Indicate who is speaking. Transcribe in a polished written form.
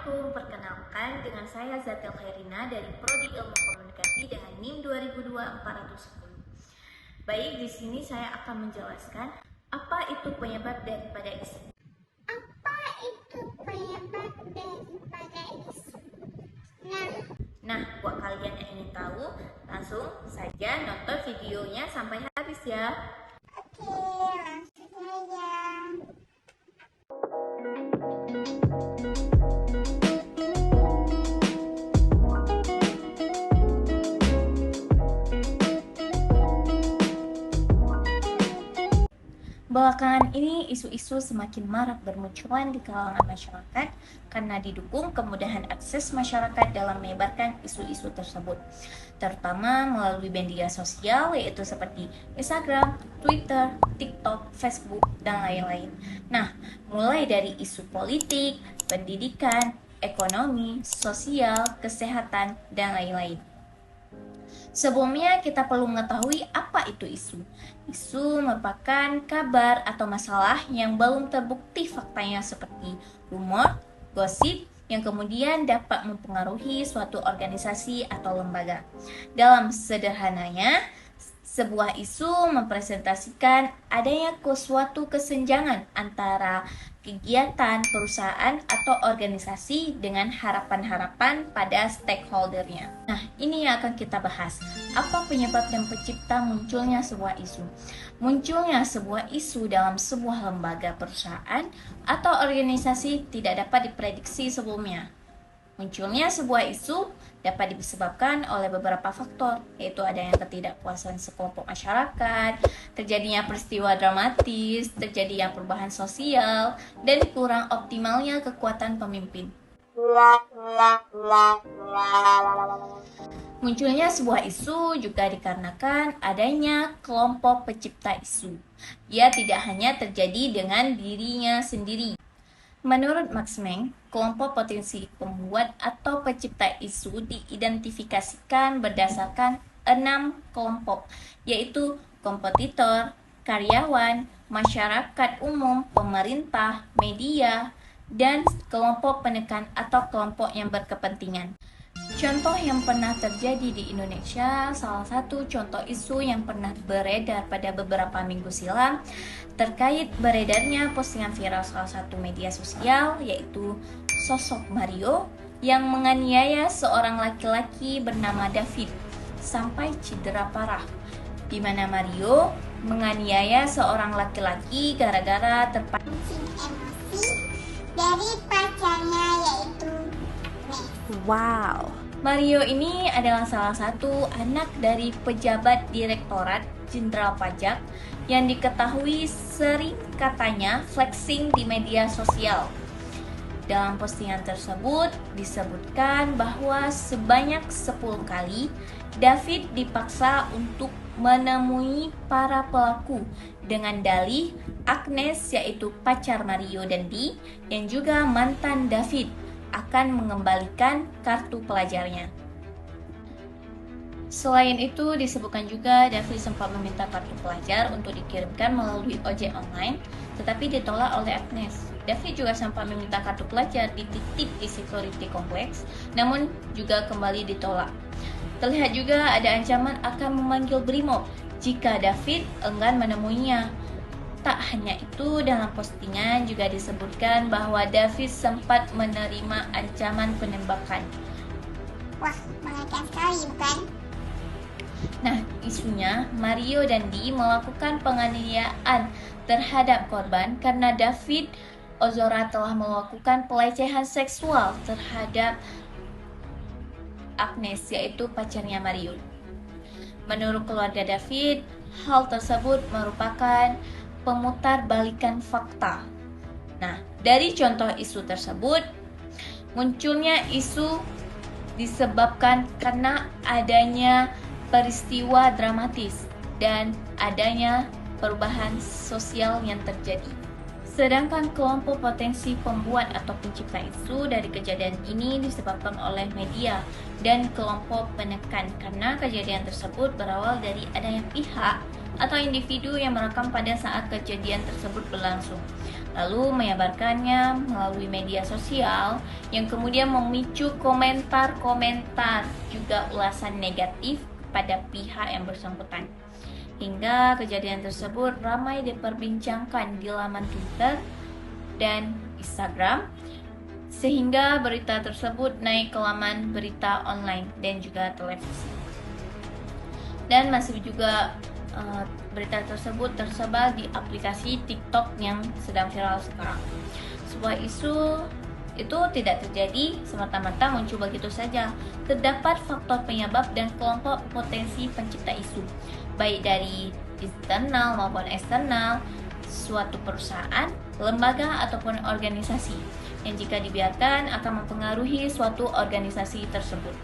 Speaker 1: Assalamualaikum, perkenalkan dengan saya Zatil Khairina dari Prodi Ilmu Komunikasi dengan NIM 2002-410. Baik, di sini saya akan menjelaskan apa itu penyebab daripada isu.
Speaker 2: Apa itu penyebab daripada isu?
Speaker 1: Nah, buat kalian yang ingin tahu, langsung saja nonton videonya sampai habis ya.
Speaker 2: Oke, langsung saja.
Speaker 1: Belakangan ini, isu-isu semakin marak bermunculan di kalangan masyarakat karena didukung kemudahan akses masyarakat dalam menyebarkan isu-isu tersebut, terutama melalui media sosial yaitu seperti Instagram, Twitter, TikTok, Facebook, dan lain-lain. Nah, mulai dari isu politik, pendidikan, ekonomi, sosial, kesehatan, dan lain-lain. Sebelumnya kita perlu mengetahui apa itu isu. Isu merupakan kabar atau masalah yang belum terbukti faktanya seperti rumor, gosip, yang kemudian dapat mempengaruhi suatu organisasi atau lembaga. Dalam sederhananya, sebuah isu mempresentasikan adanya suatu kesenjangan antara kegiatan perusahaan atau organisasi dengan harapan-harapan pada stakeholdernya. Nah, ini yang akan kita bahas. Apa penyebab dan pencipta munculnya sebuah isu? Munculnya sebuah isu dalam sebuah lembaga perusahaan atau organisasi tidak dapat diprediksi sebelumnya. Munculnya sebuah isu dapat disebabkan oleh beberapa faktor, yaitu adanya ketidakpuasan sekelompok masyarakat, terjadinya peristiwa dramatis, terjadinya perubahan sosial, dan kurang optimalnya kekuatan pemimpin. Munculnya sebuah isu juga dikarenakan adanya kelompok pencipta isu. Ia tidak hanya terjadi dengan dirinya sendiri. Menurut Max Meng, kelompok potensi pembuat atau pencipta isu diidentifikasikan berdasarkan 6 kelompok, yaitu kompetitor, karyawan, masyarakat umum, pemerintah, media, dan kelompok penekan atau kelompok yang berkepentingan. Contoh yang pernah terjadi di Indonesia, salah satu contoh isu yang pernah beredar pada beberapa minggu silam terkait beredarnya postingan viral salah satu media sosial, yaitu sosok Mario yang menganiaya seorang laki-laki bernama David sampai cedera parah, di mana Mario menganiaya seorang laki-laki gara-gara
Speaker 2: Emosi dari pacarnya yaitu
Speaker 1: Wow. Mario ini adalah salah satu anak dari pejabat Direktorat Jenderal Pajak yang diketahui sering katanya flexing di media sosial. Dalam postingan tersebut disebutkan bahwa sebanyak 10 kali David dipaksa untuk menemui para pelaku dengan dalih Agnes, yaitu pacar Mario dan Dee, yang juga mantan David, akan mengembalikan kartu pelajarnya. Selain itu, disebutkan juga David sempat meminta kartu pelajar untuk dikirimkan melalui ojek online, tetapi ditolak oleh Agnes. David juga sempat meminta kartu pelajar dititip di security kompleks, namun juga kembali ditolak. Terlihat juga ada ancaman akan memanggil Brimob jika David enggan menemuinya. Tak hanya itu, dalam postingan juga disebutkan bahwa David sempat menerima ancaman penembakan.
Speaker 2: wah, mengerikan sekali bukan?
Speaker 1: Nah, isunya Mario dan Dee melakukan penganiayaan terhadap korban karena David Ozora telah melakukan pelecehan seksual terhadap Agnes, yaitu pacarnya Mario. Menurut keluarga David, hal tersebut merupakan pemutarbalikan fakta. Nah, dari contoh isu tersebut, munculnya isu disebabkan karena adanya peristiwa dramatis dan adanya perubahan sosial yang terjadi. Sedangkan kelompok potensi pembuat atau pencipta isu dari kejadian ini disebabkan oleh media dan kelompok penekan karena kejadian tersebut berawal dari adanya pihak atau individu yang merekam pada saat kejadian tersebut berlangsung, lalu menyebarkannya melalui media sosial yang kemudian memicu komentar-komentar juga ulasan negatif pada pihak yang bersangkutan. Hingga kejadian tersebut ramai diperbincangkan di laman Twitter dan Instagram, sehingga berita tersebut naik ke laman berita online dan juga televisi. Dan masih juga berita tersebut tersebar di aplikasi TikTok yang sedang viral sekarang. Sebuah isu itu tidak terjadi semata-mata muncul begitu saja. Terdapat faktor penyebab dan kelompok potensi pencipta isu, baik dari internal maupun eksternal suatu perusahaan, lembaga ataupun organisasi, yang jika dibiarkan akan mempengaruhi suatu organisasi tersebut.